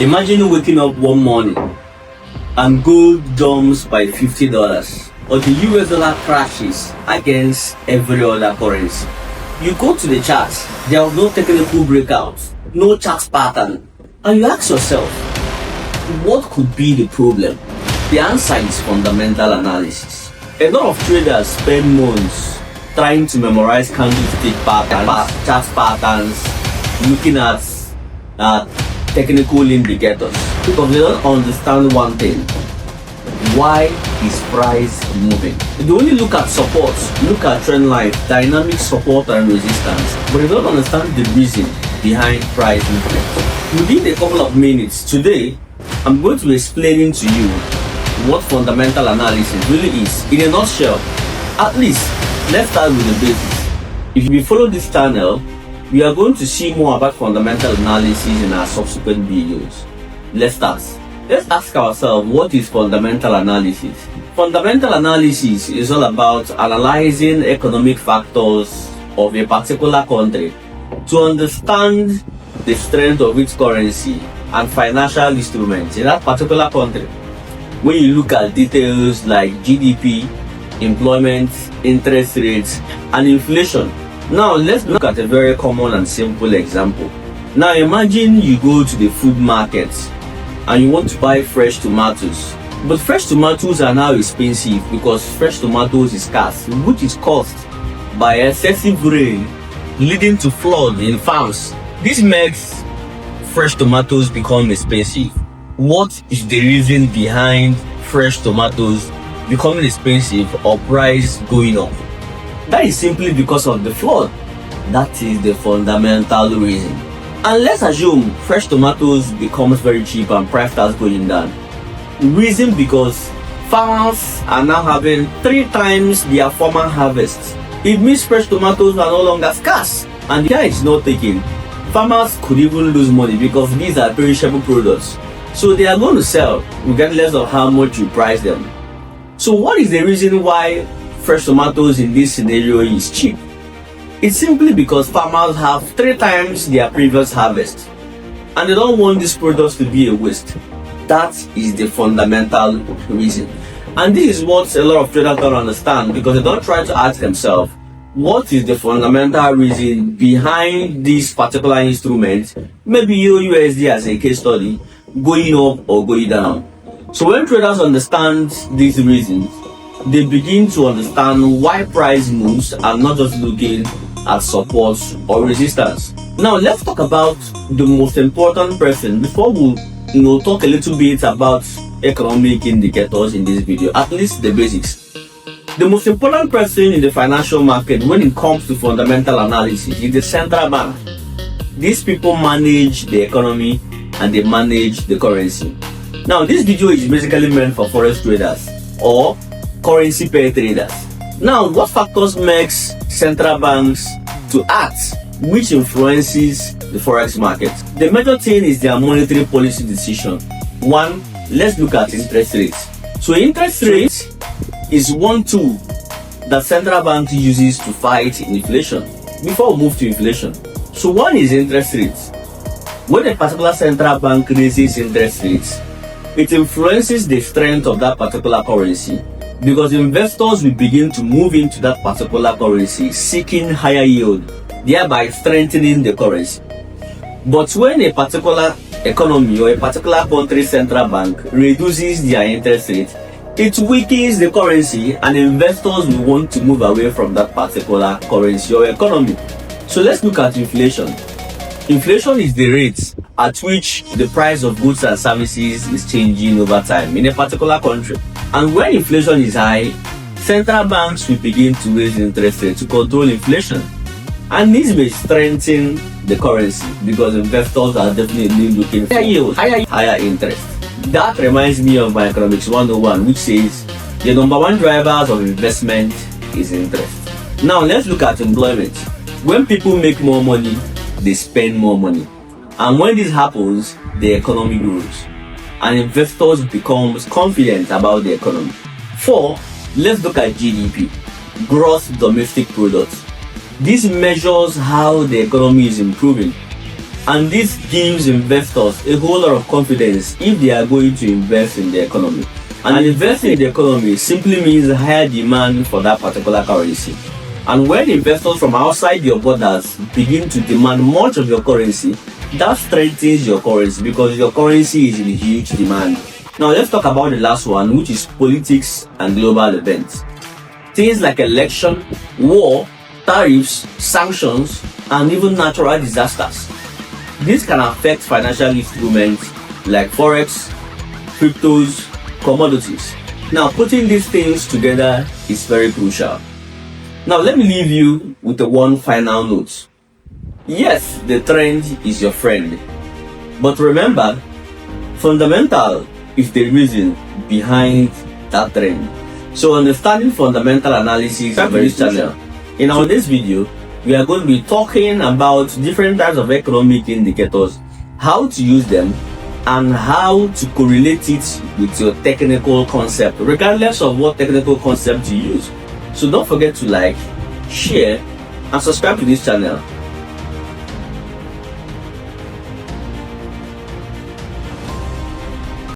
Imagine waking up one morning and gold jumps by $50, or the US dollar crashes against every other currency. You go to the charts, there are no technical breakouts, no chart pattern, and you ask yourself, what could be the problem? The answer is fundamental analysis. A lot of traders spend months trying to memorize candlestick patterns, chart patterns, looking at technical indicators, because they don't understand one thing: why is price moving? They only look at support, look at trend line, dynamic support and resistance, but they don't understand the reason behind price movement. Within a couple of minutes today, I'm going to be explaining to you what fundamental analysis really is in a nutshell. At least, let's start with the basics. If you follow this channel, we are going to see more about fundamental analysis in our subsequent videos. Let's start. Let's ask ourselves, what is fundamental analysis? Fundamental analysis is all about analyzing economic factors of a particular country to understand the strength of its currency and financial instruments in that particular country. When you look at details like GDP, employment, interest rates, and inflation. Now let's look at a very common and simple example. Now imagine you go to the food market and you want to buy fresh tomatoes. But fresh tomatoes are now expensive because fresh tomatoes is scarce, which is caused by excessive rain leading to flood in farms. This makes fresh tomatoes become expensive. What is the reason behind fresh tomatoes becoming expensive or price going up? That is simply because of the flood. That is the fundamental reason. And let's assume fresh tomatoes becomes very cheap and price starts going down. Reason because farmers are now having 3 times their former harvest. It means fresh tomatoes are no longer scarce, and the care is not taken. Farmers could even lose money because these are perishable products. So they are going to sell regardless of how much you price them. So what is the reason why fresh tomatoes in this scenario is cheap? It's simply because farmers have 3 times their previous harvest and they don't want these products to be a waste. That is the fundamental reason. And this is what a lot of traders don't understand, because they don't try to ask themselves, what is the fundamental reason behind this particular instrument, maybe USD as a case study, going up or going down. So when traders understand these reasons, they begin to understand why price moves and not just looking at support or resistance. Now let's talk about the most important person before we talk a little bit about economic indicators in this video, at least the basics. The most important person in the financial market when it comes to fundamental analysis is the central bank. These people manage the economy and they manage the currency. Now this video is basically meant for forex traders or currency pair traders. Now what factors makes central banks to act, which influences the forex market? The major thing is their monetary policy decision. One, let's look at interest rates. So interest rates is one tool that central bank uses to fight inflation. Before we move to inflation, so one is interest rates. When a particular central bank raises interest rates, it influences the strength of that particular currency, because investors will begin to move into that particular currency seeking higher yield, thereby strengthening the currency. But when a particular economy or a particular country's central bank reduces their interest rate, it weakens the currency and investors will want to move away from that particular currency or economy. So let's look at inflation. Inflation is the rate at which the price of goods and services is changing over time in a particular country. And when inflation is high, central banks will begin to raise interest rates to control inflation. And this may strengthen the currency because investors are definitely looking for higher interest. That reminds me of my economics 101, which says the number one drivers of investment is interest. Now let's look at employment. When people make more money, they spend more money. And when this happens, the economy grows and investors become confident about the economy. 4, let's look at GDP, gross domestic product. This measures how the economy is improving. And this gives investors a whole lot of confidence if they are going to invest in the economy. And investing in the economy simply means higher demand for that particular currency. And when investors from outside your borders begin to demand much of your currency, that strengthens your currency because your currency is in huge demand. Now let's talk about the last one, which is politics and global events. Things like election, war, tariffs, sanctions, and even natural disasters. This can affect financial instruments like Forex, cryptos, commodities. Now, putting these things together is very crucial. Now, let me leave you with the one final note. Yes, the trend is your friend. But remember, fundamental is the reason behind that trend. So, understanding fundamental analysis is very channel. In this video, we are going to be talking about different types of economic indicators, how to use them, and how to correlate it with your technical concept, regardless of what technical concept you use. So don't forget to like, share, and subscribe to this channel.